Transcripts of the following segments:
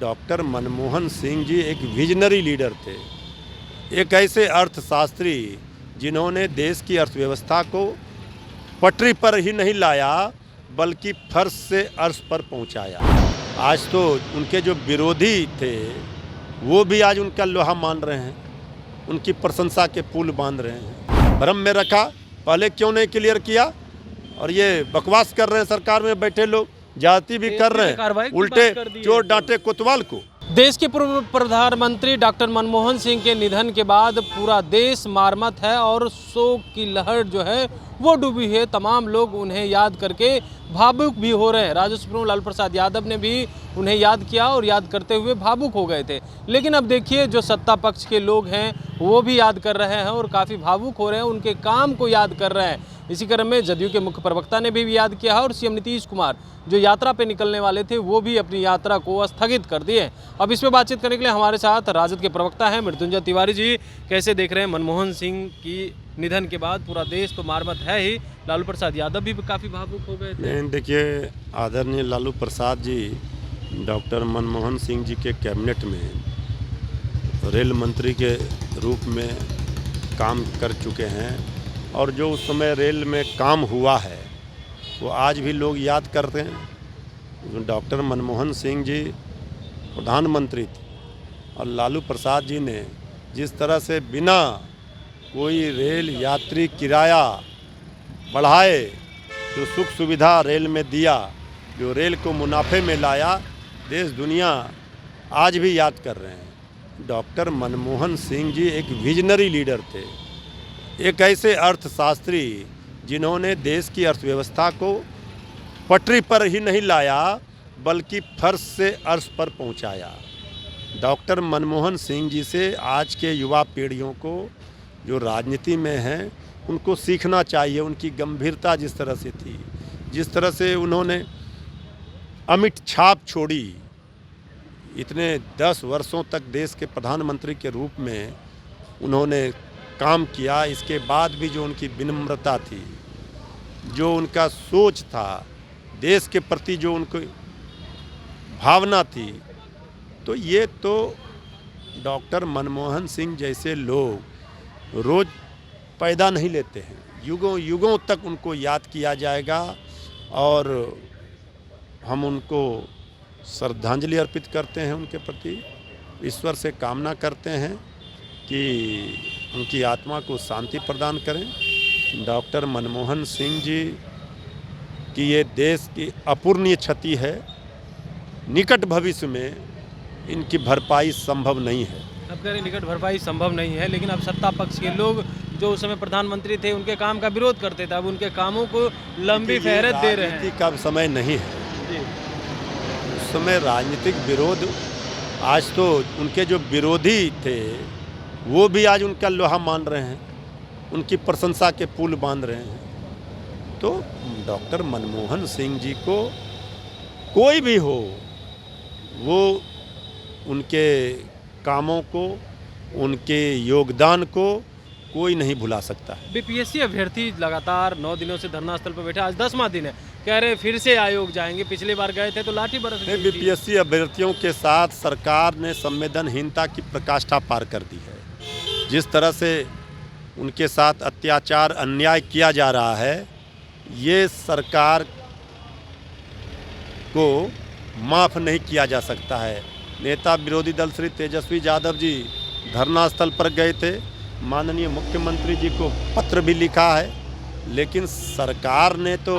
Doctor Manmohan Singh ji एक visionary leader थे, एक ऐसे अर्थशास्त्री जिन्होंने देश की अर्थव्यवस्था को पटरी पर ही नहीं लाया बल्कि फर्श से अर्श पर पहुंचाया। आज तो उनके जो विरोधी थे वो भी आज उनका लोहा मान रहे हैं, उनकी प्रशंसा के पुल बांध रहे हैं। भ्रम में रखा, पहले क्यों नहीं क्लियर किया? और ये बकवास कर रहे हैं सरकार में बैठे लोग, जाति भी कर रहे हैं, उल्टे चोर डांटे कोतवाल को। देश के पूर्व प्रधानमंत्री डॉक्टर मनमोहन सिंह के निधन के बाद पूरा देश मरमत है और शोक की लहर जो है वो डूबी है। तमाम लोग उन्हें याद करके भावुक भी हो रहे हैं। राजद सुप्रीमो लालू प्रसाद यादव ने भी उन्हें याद किया और याद करते हुए भावुक हो गए थे। लेकिन अब देखिए जो सत्ता पक्ष के लोग हैं वो भी याद कर रहे हैं और काफ़ी भावुक हो रहे हैं, उनके काम को याद कर रहे हैं। इसी क्रम में जदयू के मुख्य प्रवक्ता ने भी याद किया है और सीएम नीतीश कुमार जो यात्रा पे निकलने वाले थे वो भी अपनी यात्रा को स्थगित कर दिए। अब इस पर बातचीत करने के लिए हमारे साथ राजद के प्रवक्ता हैं मृत्युंजय तिवारी जी। कैसे देख रहे हैं मनमोहन सिंह की निधन के बाद पूरा देश तो मरमत है ही, लालू प्रसाद यादव भी काफ़ी भावुक हो गए थे। देखिए, आदरणीय लालू प्रसाद जी डॉक्टर मनमोहन सिंह जी के कैबिनेट में रेल मंत्री के रूप में काम कर चुके हैं और जो उस समय रेल में काम हुआ है वो आज भी लोग याद करते हैं। डॉक्टर मनमोहन सिंह जी प्रधानमंत्री थे और लालू प्रसाद जी ने जिस तरह से बिना कोई रेल यात्री किराया बढ़ाए जो सुख सुविधा रेल में दिया, जो रेल को मुनाफे में लाया, देश दुनिया आज भी याद कर रहे हैं। डॉक्टर मनमोहन सिंह जी एक विजनरी लीडर थे, एक ऐसे अर्थशास्त्री जिन्होंने देश की अर्थव्यवस्था को पटरी पर ही नहीं लाया बल्कि फर्श से अर्श पर पहुंचाया। डॉक्टर मनमोहन सिंह जी से आज के युवा पीढ़ियों को जो राजनीति में हैं उनको सीखना चाहिए। उनकी गंभीरता जिस तरह से थी, जिस तरह से उन्होंने अमिट छाप छोड़ी, इतने 10 वर्षों तक देश के प्रधानमंत्री के रूप में उन्होंने काम किया, इसके बाद भी जो उनकी विनम्रता थी, जो उनका सोच था, देश के प्रति जो उनको भावना थी, तो ये तो डॉक्टर मनमोहन सिंह जैसे लोग रोज़ पैदा नहीं लेते हैं। युगों युगों तक उनको याद किया जाएगा और हम उनको श्रद्धांजलि अर्पित करते हैं। उनके प्रति ईश्वर से कामना करते हैं कि उनकी आत्मा को शांति प्रदान करें। डॉक्टर मनमोहन सिंह जी की ये देश की अपूरणीय क्षति है, निकट भविष्य में इनकी भरपाई संभव नहीं है। अब कह रहे निकट भरपाई संभव नहीं है, लेकिन अब सत्ता पक्ष के लोग जो उस समय प्रधानमंत्री थे उनके काम का विरोध करते थे, अब उनके कामों को लंबी फेहरत दे रहे हैं। राजनीति का समय नहीं है उस समय राजनीतिक विरोध। आज तो उनके जो विरोधी थे वो भी आज उनका लोहा मान रहे हैं, उनकी प्रशंसा के पुल बांध रहे हैं। तो डॉक्टर मनमोहन सिंह जी को कोई भी हो वो उनके कामों को, उनके योगदान को कोई नहीं भुला सकता है। बीपीएससी अभ्यर्थी लगातार 9 दिनों से धरना स्थल पर बैठे, आज 10वां दिन है, कह रहे फिर से आयोग जाएंगे। पिछली बार गए थे तो लाठी बरस गई थी। बीपीएससी अभ्यर्थियों के साथ सरकार ने संवेदनहीनता की प्रकाष्ठा पार कर दी है। जिस तरह से उनके साथ अत्याचार अन्याय किया जा रहा है, ये सरकार को माफ़ नहीं किया जा सकता है। नेता विरोधी दल श्री तेजस्वी यादव जी धरना स्थल पर गए थे, माननीय मुख्यमंत्री जी को पत्र भी लिखा है, लेकिन सरकार ने तो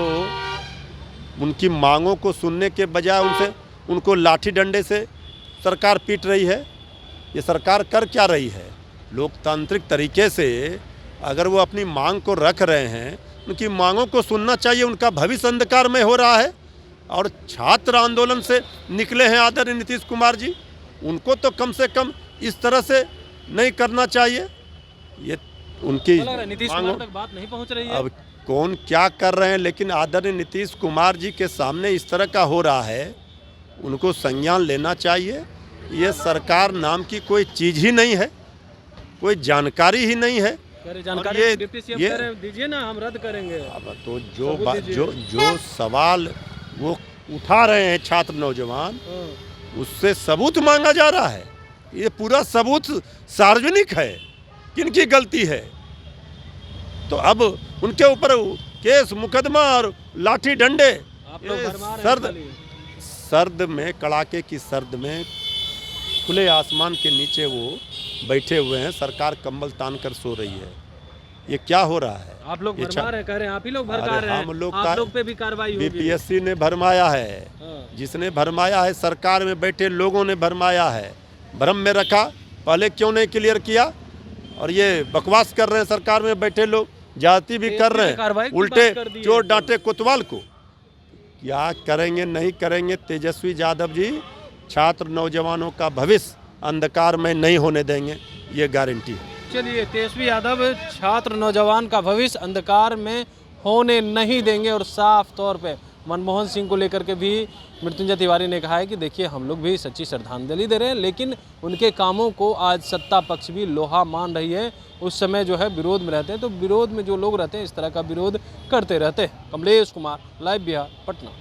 उनकी मांगों को सुनने के बजाय उनको लाठी डंडे से सरकार पीट रही है। ये सरकार कर क्या रही है? लोकतांत्रिक तरीके से अगर वो अपनी मांग को रख रहे हैं, उनकी मांगों को सुनना चाहिए। उनका भविष्य अंधकार में हो रहा है और छात्र आंदोलन से निकले हैं आदरणीय नीतीश कुमार जी, उनको तो कम से कम इस तरह से नहीं करना चाहिए। ये उनकी नीतीश कुमार तक बात नहीं पहुंच रही है। अब कौन क्या कर रहे हैं, लेकिन आदरणीय नीतीश कुमार जी के सामने इस तरह का हो रहा है, उनको संज्ञान लेना चाहिए। ये सरकार नाम की कोई चीज़ ही नहीं है, कोई जानकारी ही नहीं है। जानकारी ये दीजिए ना, हम रद्द करेंगे। अब तो जो सवाल वो उठा रहे हैं छात्र नौजवान, उससे सबूत मांगा जा रहा है। ये पूरा सबूत सार्वजनिक है, किनकी गलती है। तो अब उनके ऊपर केस मुकदमा और लाठी डंडे, आप लोग ये भरमा रहे हैं खाली। सर्द में, कड़ाके की सर्द में खुले आसमान के नीचे वो बैठे हुए हैं, सरकार कंबल तान कर सो रही है। ये क्या हो रहा है? आप लोग ये भरमा रहे, कह रहे हैं आप ही लोग भड़का अरे रहे हैं, हम लोग आप लोग पे भी कार्रवाई होगी। बीपीएससी ने भरमाया है, हाँ। जिसने भरमाया है सरकार में बैठे लोगों ने भरमाया है, भ्रम में रखा। पहले क्यों नहीं क्लियर किया? और ये बकवास कर रहे हैं सरकार में बैठे लोग, जाति भी कर रहे हैं, उल्टे चोर डांटे कोतवाल को। क्या करेंगे नहीं करेंगे तेजस्वी यादव जी? छात्र नौजवानों का भविष्य अंधकार में नहीं होने देंगे, ये गारंटी है। चलिए, तेजस्वी यादव छात्र नौजवान का भविष्य अंधकार में होने नहीं देंगे। और साफ तौर पे मनमोहन सिंह को लेकर के भी मृत्युंजय तिवारी ने कहा है कि देखिए, हम लोग भी सच्ची श्रद्धांजलि दे रहे हैं, लेकिन उनके कामों को आज सत्ता पक्ष भी लोहा मान रही है। उस समय जो है विरोध में रहते हैं, तो विरोध में जो लोग रहते हैं इस तरह का विरोध करते रहते हैं। कमलेश कुमार, लाइव बिहार, पटना।